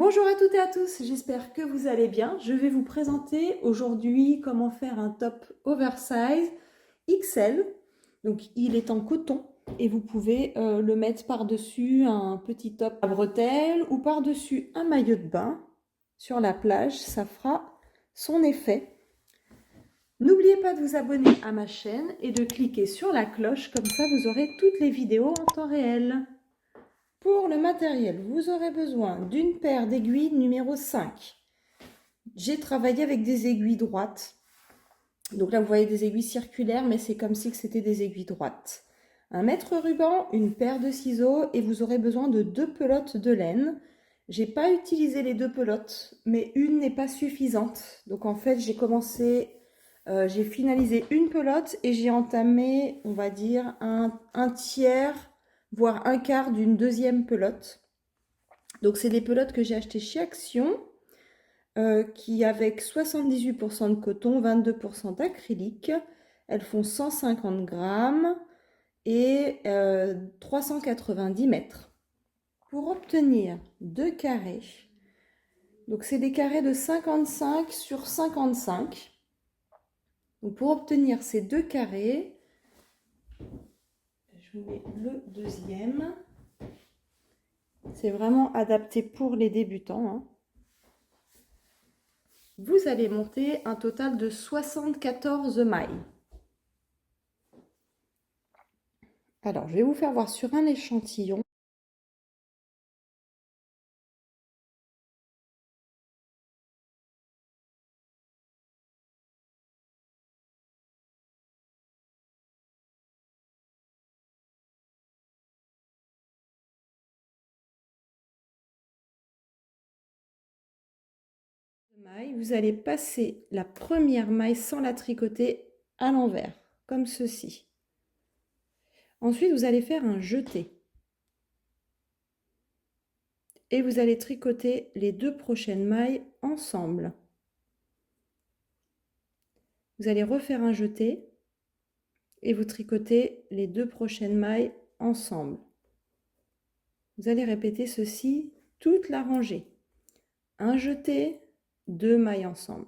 Bonjour à toutes et à tous, j'espère que vous allez bien. Je vais vous présenter aujourd'hui comment faire un top oversize XL. Donc il est en coton et vous pouvez le mettre par-dessus un petit top à bretelles ou par-dessus un maillot de bain sur la plage, ça fera son effet. N'oubliez pas de vous abonner à ma chaîne et de cliquer sur la cloche, comme ça vous aurez toutes les vidéos en temps réel. Pour le matériel, vous aurez besoin d'une paire d'aiguilles numéro 5. J'ai travaillé avec des aiguilles droites. Donc là, vous voyez des aiguilles circulaires, mais c'est comme si c'était des aiguilles droites. Un mètre ruban, une paire de ciseaux et vous aurez besoin de 2 pelotes de laine. J'ai pas utilisé les 2 pelotes, mais une n'est pas suffisante. Donc en fait, j'ai finalisé une pelote et j'ai entamé, on va dire, un tiers, voire un quart d'une deuxième pelote. Donc c'est des pelotes que j'ai achetées chez Action, qui avec 78% de coton, 22% d'acrylique. Elles font 150 grammes et 390 mètres. Pour obtenir 2 carrés, donc c'est des carrés de 55 sur 55. Donc pour obtenir ces 2 carrés, je vous mets le deuxième. C'est vraiment adapté pour les débutants, hein. Vous allez monter un total de 74 mailles. Alors, je vais vous faire voir sur un échantillon. Vous allez passer la première maille sans la tricoter à l'envers, comme ceci. Ensuite, vous allez faire un jeté. Et vous allez tricoter les 2 prochaines mailles ensemble. Vous allez refaire un jeté et vous tricotez les 2 prochaines mailles ensemble. Vous allez répéter ceci toute la rangée. Un jeté, 2 mailles ensemble.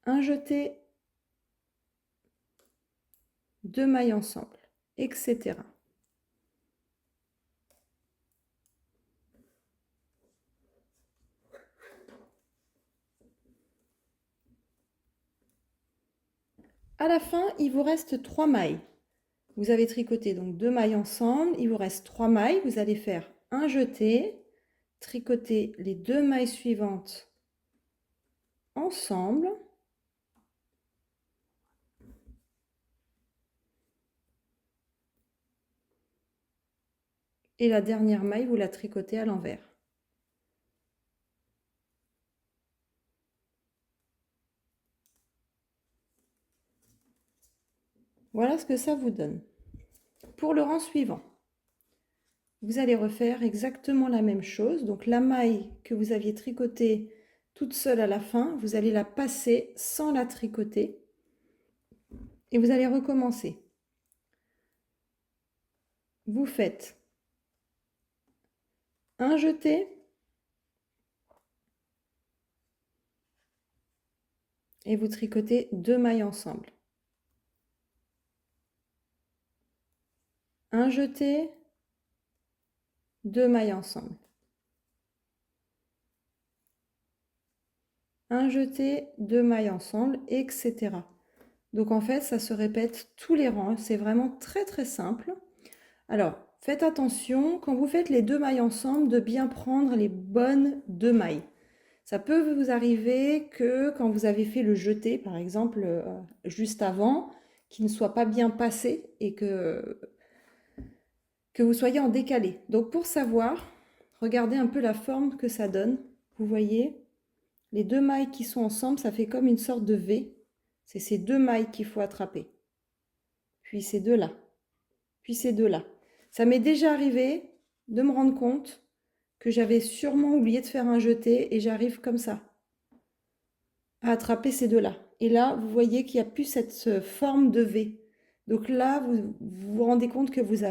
Un jeté, 2 mailles ensemble, etc. À la fin, il vous reste 3 mailles. Vous avez tricoté donc 2 mailles ensemble, il vous reste 3 mailles. Vous allez faire un jeté, tricoter les 2 mailles suivantes ensemble. Et la dernière maille, vous la tricotez à l'envers. Voilà ce que ça vous donne. Pour le rang suivant, vous allez refaire exactement la même chose. Donc la maille que vous aviez tricotée toute seule à la fin, vous allez la passer sans la tricoter. Et vous allez recommencer. Vous faites un jeté et vous tricotez 2 mailles ensemble. Un jeté, 2 mailles ensemble. Un jeté, 2 mailles ensemble, etc. Donc en fait, ça se répète tous les rangs. C'est vraiment très très simple. Alors, faites attention, quand vous faites les 2 mailles ensemble, de bien prendre les bonnes 2 mailles. Ça peut vous arriver que quand vous avez fait le jeté, par exemple, juste avant, qu'il ne soit pas bien passé et que vous soyez en décalé. Donc pour savoir, regardez un peu la forme que ça donne. Vous voyez, les 2 mailles qui sont ensemble, ça fait comme une sorte de V. C'est ces 2 mailles qu'il faut attraper. Puis ces 2 là. Puis ces 2 là. Ça m'est déjà arrivé de me rendre compte que j'avais sûrement oublié de faire un jeté et j'arrive comme ça à attraper ces 2 là. Et là, vous voyez qu'il n'y a plus cette forme de V. Donc là, vous vous rendez compte que vous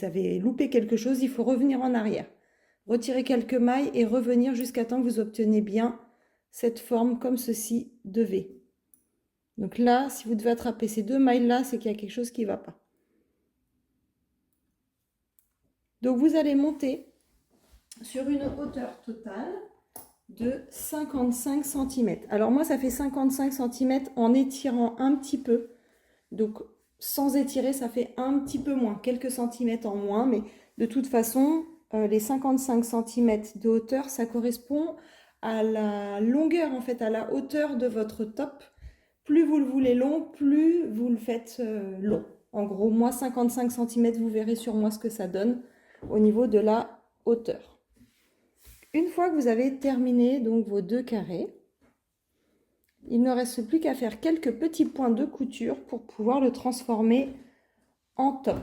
avez loupé quelque chose, il faut revenir en arrière. Retirer quelques mailles et revenir jusqu'à temps que vous obteniez bien cette forme comme ceci de V. Donc là, si vous devez attraper ces 2 mailles-là, c'est qu'il y a quelque chose qui ne va pas. Donc vous allez monter sur une hauteur totale de 55 cm. Alors moi, ça fait 55 cm en étirant un petit peu. Donc sans étirer, ça fait un petit peu moins, quelques centimètres en moins, mais de toute façon, les 55 cm de hauteur, ça correspond à la longueur, en fait, à la hauteur de votre top. Plus vous le voulez long, plus vous le faites long. En gros, moi, 55 cm, vous verrez sur moi ce que ça donne au niveau de la hauteur. Une fois que vous avez terminé donc vos 2 carrés, il ne reste plus qu'à faire quelques petits points de couture pour pouvoir le transformer en top.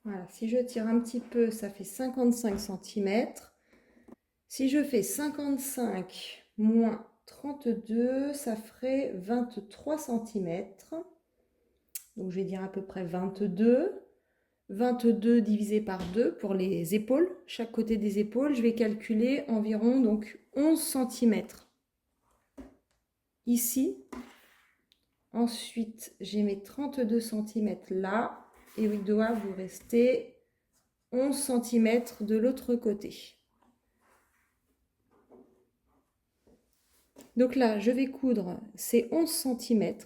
Voilà, si je tire un petit peu, ça fait 55 cm. Si je fais 55 moins 32, ça ferait 23 cm. Donc je vais dire à peu près 22. 22 divisé par 2 pour les épaules. Chaque côté des épaules, je vais calculer environ donc 11 cm. Ici. Ensuite, j'ai mes 32 cm là. Et il doit vous rester 11 cm de l'autre côté. Donc là, je vais coudre ces 11 cm.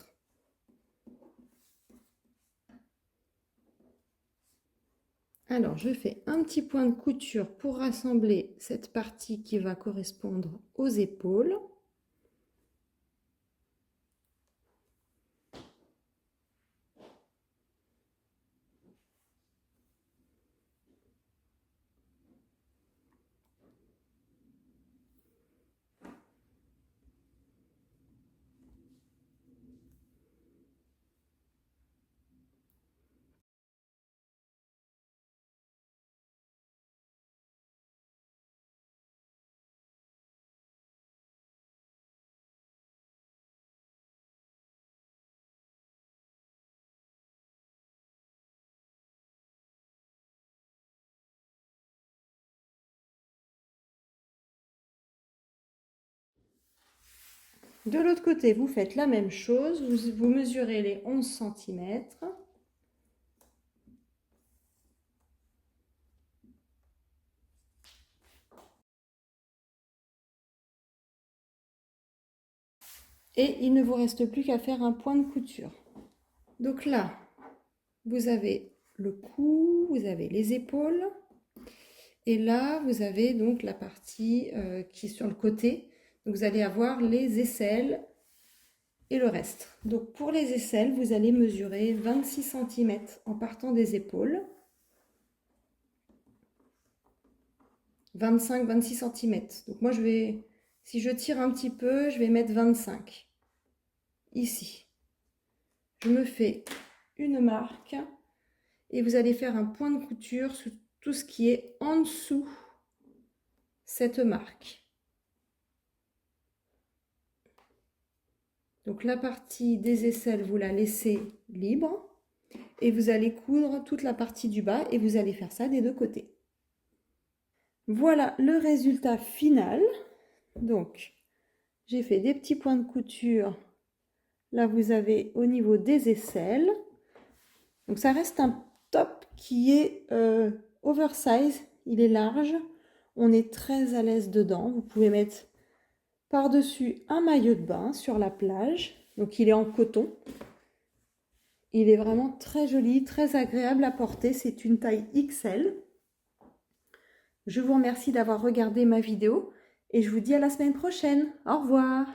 Alors, je fais un petit point de couture pour rassembler cette partie qui va correspondre aux épaules. De l'autre côté, vous faites la même chose, vous mesurez les 11 cm. Et il ne vous reste plus qu'à faire un point de couture. Donc là, vous avez le cou, vous avez les épaules. Et là, vous avez donc la partie qui est sur le côté. Donc vous allez avoir les aisselles et le reste. Donc pour les aisselles, vous allez mesurer 26 cm en partant des épaules. 25-26 cm. Donc moi, si je tire un petit peu, je vais mettre 25. Ici. Je me fais une marque et vous allez faire un point de couture sur tout ce qui est en dessous cette marque. Donc la partie des aisselles, vous la laissez libre et vous allez coudre toute la partie du bas et vous allez faire ça des 2 côtés. Voilà le résultat final. Donc j'ai fait des petits points de couture. Là vous avez au niveau des aisselles. Donc ça reste un top qui est oversize, il est large. On est très à l'aise dedans. Vous pouvez mettre par-dessus un maillot de bain sur la plage. Donc il est en coton. Il est vraiment très joli, très agréable à porter. C'est une taille XL. Je vous remercie d'avoir regardé ma vidéo et je vous dis à la semaine prochaine. Au revoir.